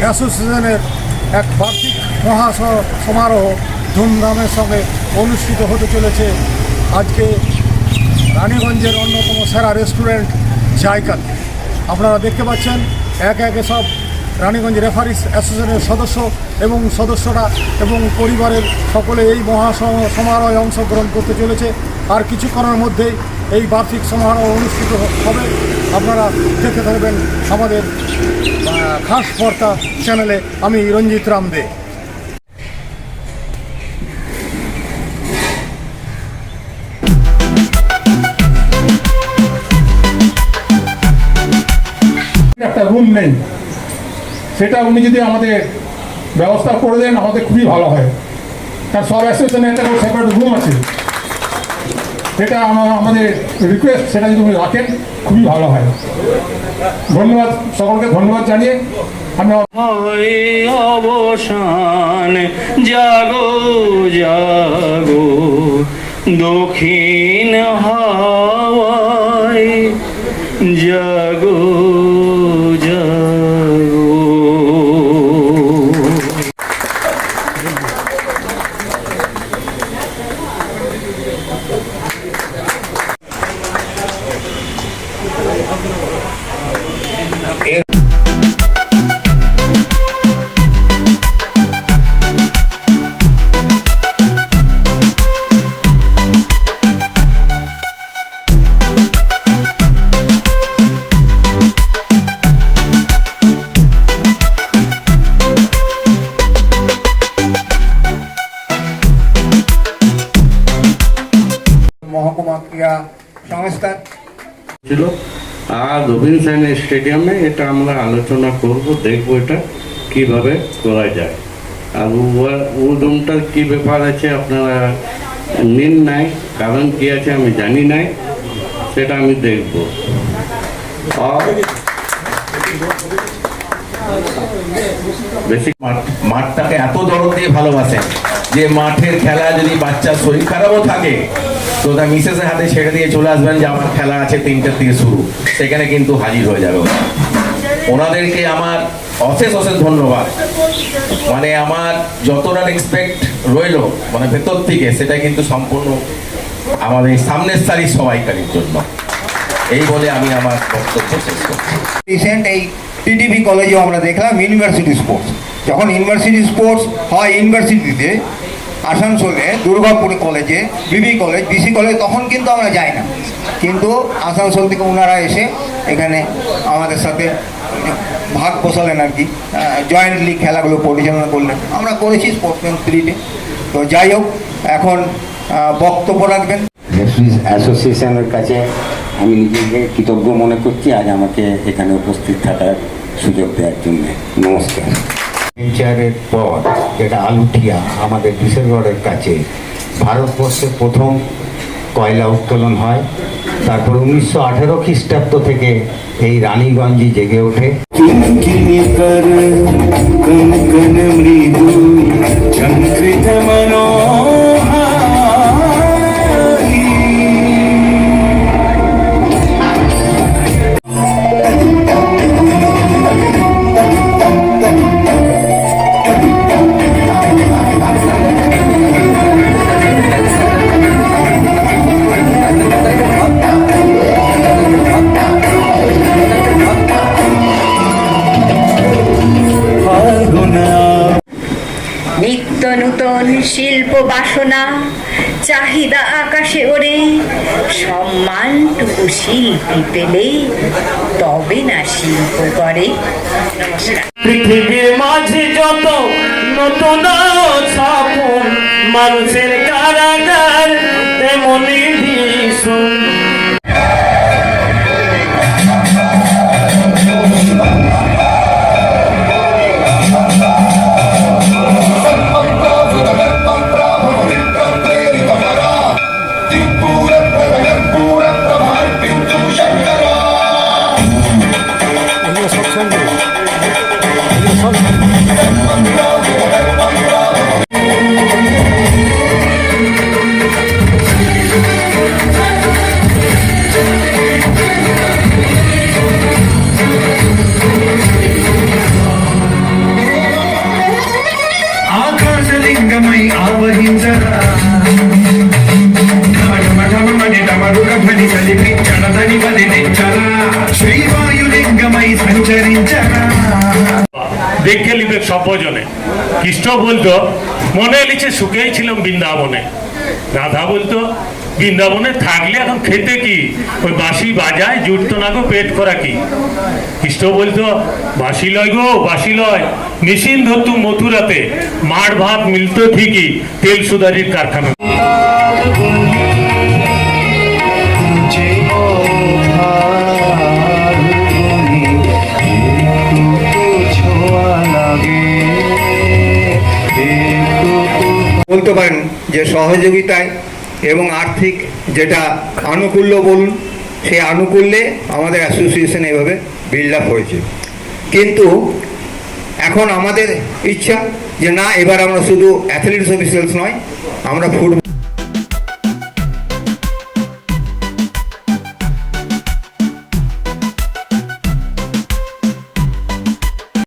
অ্যাসোসিয়েশনের এক বার্ষিক সমারোহ ধুমধামের সঙ্গে অনুষ্ঠিত হতে চলেছে আজকে রানীগঞ্জের অন্যতম সেরা রেস্টুরেন্ট জায়কাতে। আপনারা দেখতে পাচ্ছেন একে একে সব রানীগঞ্জ রেফারিস অ্যাসোসিয়েশনের সদস্য এবং সদস্যরা এবং পরিবারের সকলে এই সমারোহে অংশগ্রহণ করতে চলেছে। আর কিছুক্ষণের মধ্যেই এই বার্ষিক সমারোহ অনুষ্ঠিত হবে। আপনারা দেখতে থাকবেন আমাদের খাস বার্তা চ্যানেলে। আমি রঞ্জিত রাম দে। একটা রুম নেই, সেটা উনি যদি আমাদের ব্যবস্থা করে দেন আমাদের খুবই ভালো হয়। কারণ সব অ্যাসোসিয়েশনে একটা সেপারেট রুম আছে, সেটা আমাদের রিকোয়েস্ট, সেটা যদি উনি রাখেন খুবই ভালো হয়। ধন্যবাদ, সকলকে ধন্যবাদ জানিয়ে আমি অবসান জাগো জাগো দক্ষিণ হাওয়ায় জাগো জাগো। মহকুমা ক্রীড়া সংস্থা ছিল। আর রবীন্দ্র সাইন স্টেডিয়ামে এটা আমরা আলোচনা করব, দেখবো এটা কিভাবে করা যায়। আর রুমটার কি ব্যাপার আছে আপনারা নিন নাই, কারণ কি আছে আমি জানি নাই, সেটা আমি দেখব। বেশি মাঠটাকে এত দরদ দিয়ে ভালোবাসেন যে মাঠের খেলা যদি বাচ্চার শরীর খারাপও থাকে তো তার মিসেসের হাতে ছেড়ে দিয়ে চলে আসবেন যে আমার খেলা আছে 3টার থেকে শুরু, সেখানে কিন্তু হাজির হয়ে যাবে। ওনাদেরকে আমার অশেষ অশেষ ধন্যবাদ। মানে আমার যতটা রিসপেক্ট রইল মানে ভেতর থেকে, সেটা কিন্তু সম্পূর্ণ আমাদের সামনের সারির সবাইকারীর জন্য। এই বলে আমি আমার বক্তব্য শেষ করছি। রিসেন্ট এই টিটিভি কলেজেও আমরা দেখলাম ইউনিভার্সিটি স্পোর্টস, যখন ইউনিভার্সিটি স্পোর্টস হয় ইউনিভার্সিটিতে আসানসোলে দুর্গাপুর কলেজে বিবি কলেজ বিসি কলেজ, তখন কিন্তু আমরা যাই না, কিন্তু আসানসোল থেকে ওনারা এসে এখানে আমাদের সাথে ভাগ বসালেন আর কি, জয়েন্টলি খেলাগুলো পরিচালনা করলেন। আমরা করেছি স্পোর্টসম্যান স্পিরিটে। তো যাই হোক, এখন বক্তব্য রাখবেন। রেফারিস অ্যাসোসিয়েশনের কাছে আমি নিজেকে কৃতজ্ঞ মনে করছি আজ আমাকে এখানে উপস্থিত থাকার সুযোগ দেওয়ার জন্য। নমস্কার। চেয়ারের পর যেটা আলুঠিয়া আমাদের বিশেষগড়ের কাছে ভারতবর্ষের প্রথম কয়লা উত্তোলন হয়। তারপর 1918 খ্রিস্টাব্দ থেকে এই রানীগঞ্জই জেগে ওঠে। নিত্য নূতন শিল্প বাসনা চাহিদা আকাশে ওরে, সম্মানটুকু শিল্পী পেলে তবে না শিল্প করে। পৃথিবীর মাঝে যত নতুন ছাপন, মানুষের কারাগার তেমনি ভীষণ। দেখে লিবে সভ্যজনে। কৃষ্ণ বলতো মনে লিখে সুখেই ছিলাম বৃন্দাবনে। রাধা বলতো বৃন্দাবনে থাকলে এখন খেতে কি, ওই বাঁশি বাজায় জুটতো না গো পেট করা কি। কৃষ্ণ বলতো বাঁশি লয় গো বাঁশি লয়, মেশিন ধরতো মথুরাতে, মার ভাত মিলতো ঠিকই তেল সুদারির কারখানা। বলতে পারেন যে সহযোগিতায় এবং আর্থিক যেটা আনুকূল্য বলুন, সেই আনুকূল্যে আমাদের অ্যাসোসিয়েশন এভাবে বিল্ড আপ হয়েছে। কিন্তু এখন আমাদের ইচ্ছা যে না, এবার আমরা শুধু অ্যাথলেটিক্স অফিসিয়ালস নয়, আমরা ফুটবল